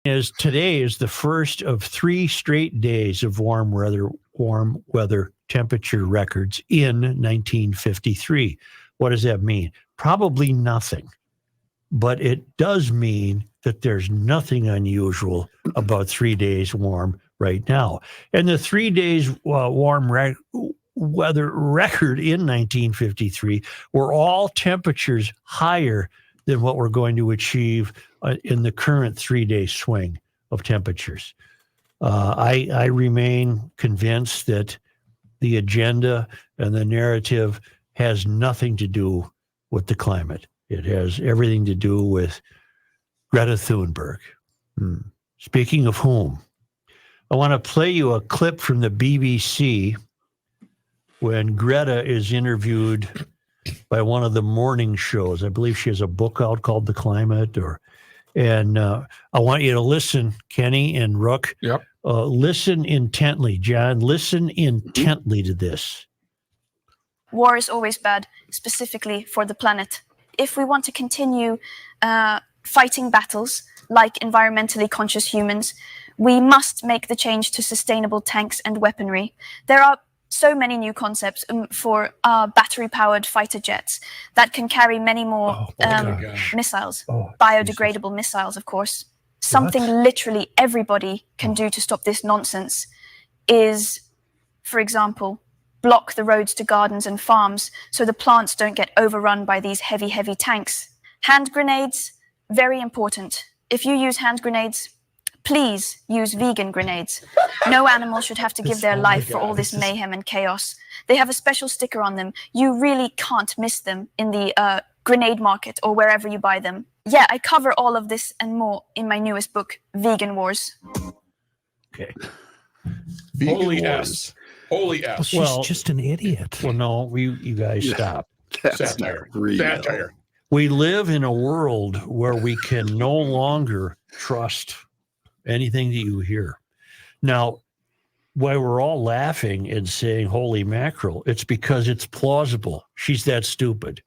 is today is the first of 3 straight days of warm weather temperature records in 1953. What does that mean? Probably nothing. But it does mean that there's nothing unusual about 3 days warm right now. And the 3 days warm weather record in 1953 were all temperatures higher than what we're going to achieve in the current 3-day swing of temperatures. I remain convinced that the agenda and the narrative has nothing to do with the climate. It has everything to do with Greta Thunberg. Speaking of whom, I want to play you a clip from the BBC when Greta is interviewed by one of the morning shows. I believe she has a book out called The Climate. And I want you to listen, Kenny and Rook. Yep. Listen intently, John. Listen intently to this. War is always bad, specifically for the planet. If we want to continue fighting battles like environmentally conscious humans, we must make the change to sustainable tanks and weaponry. There are so many new concepts for battery-powered fighter jets that can carry many more missiles, biodegradable missiles, of course. Something literally everybody can do to stop this nonsense is, for example, block the roads to gardens and farms so the plants don't get overrun by these heavy, heavy tanks. Hand grenades, very important. If you use hand grenades, please use vegan grenades. No animal should have to give their life for all this mayhem and chaos. They have a special sticker on them. You really can't miss them in the grenade market or wherever you buy them. Yeah, I cover all of this and more in my newest book, Vegan Wars. Okay. Holy S. Holy S. Well, she's just an idiot. Well, no, you guys stop. Satire. Satire. We live in a world where we can no longer trust anything that you hear. Now, why we're all laughing and saying, holy mackerel, it's because it's plausible. She's that stupid.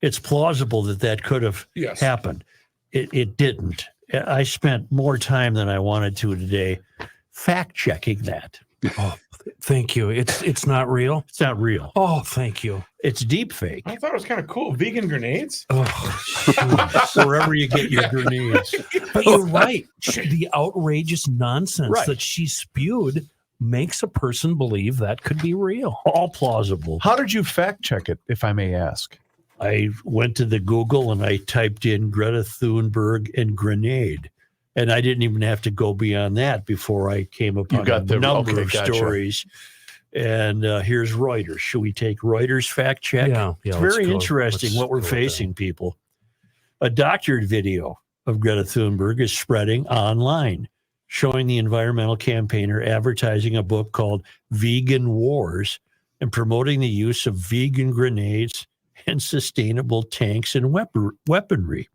It's plausible that could have happened. It didn't. I spent more time than I wanted to today fact-checking that. Oh, thank you. It's not real? It's not real. Oh, thank you. It's deep fake. I thought it was kind of cool. Vegan grenades? Oh, wherever you get your grenades. But you're right. The outrageous nonsense that she spewed makes a person believe that could be real. All plausible. How did you fact check it, if I may ask? I went to the Google and I typed in Greta Thunberg and grenade. And I didn't even have to go beyond that before I came upon a number of stories. And here's Reuters. Should we take Reuters fact check? Yeah, it's very interesting what we're facing, people. A doctored video of Greta Thunberg is spreading online, showing the environmental campaigner advertising a book called Vegan Wars and promoting the use of vegan grenades and sustainable tanks and weaponry.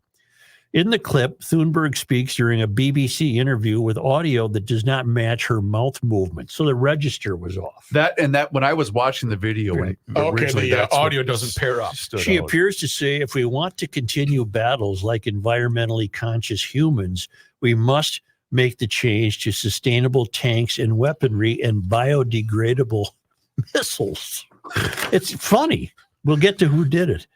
In the clip, Thunberg speaks during a BBC interview with audio that does not match her mouth movement, so the register was off. That when I was watching the video, the audio doesn't pair up. She appears to say, if we want to continue battles like environmentally conscious humans, we must make the change to sustainable tanks and weaponry and biodegradable missiles. It's funny. We'll get to who did it.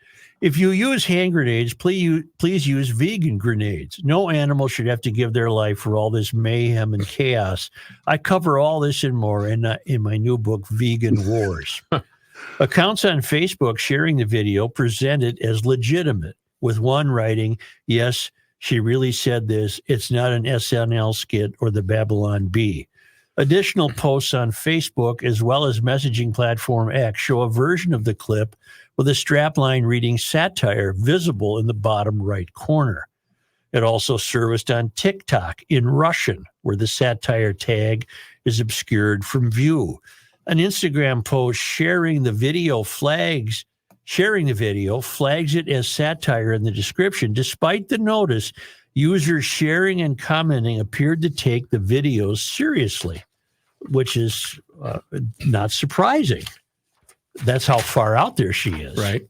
If you use hand grenades, please use vegan grenades. No animal should have to give their life for all this mayhem and chaos. I cover all this and more in my new book, Vegan Wars. Accounts on Facebook sharing the video present it as legitimate, with one writing, yes, she really said this. It's not an SNL skit or the Babylon Bee. Additional posts on Facebook as well as messaging platform X show a version of the clip with a strapline reading satire visible in the bottom right corner. It also surfaced on TikTok in Russian, where the satire tag is obscured from view. An Instagram post sharing the video flags it as satire in the description. Despite the notice, users sharing and commenting appeared to take the videos seriously, which is not surprising. That's how far out there she is. Right.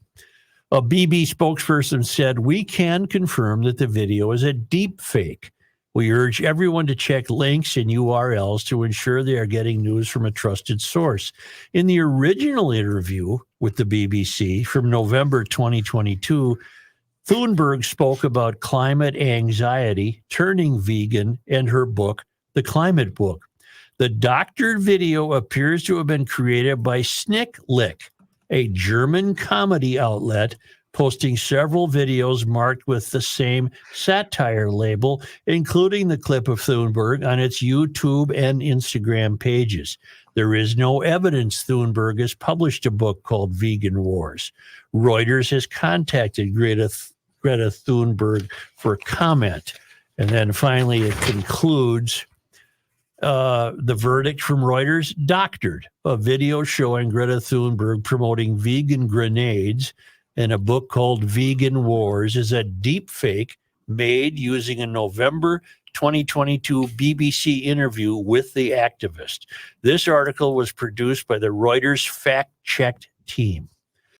A BB spokesperson said, we can confirm that the video is a deep fake. We urge everyone to check links and URLs to ensure they are getting news from a trusted source. In the original interview with the BBC from November 2022, Thunberg spoke about climate anxiety, turning vegan, and her book, The Climate Book. The doctored video appears to have been created by Snicklick, a German comedy outlet, posting several videos marked with the same satire label, including the clip of Thunberg on its YouTube and Instagram pages. There is no evidence Thunberg has published a book called Vegan Wars. Reuters has contacted Greta Thunberg for comment. And then finally, it concludes the verdict from Reuters, doctored. A video showing Greta Thunberg promoting vegan grenades in a book called Vegan Wars is a deep fake made using a November 2022 BBC interview with the activist. This article was produced by the Reuters fact-checked team.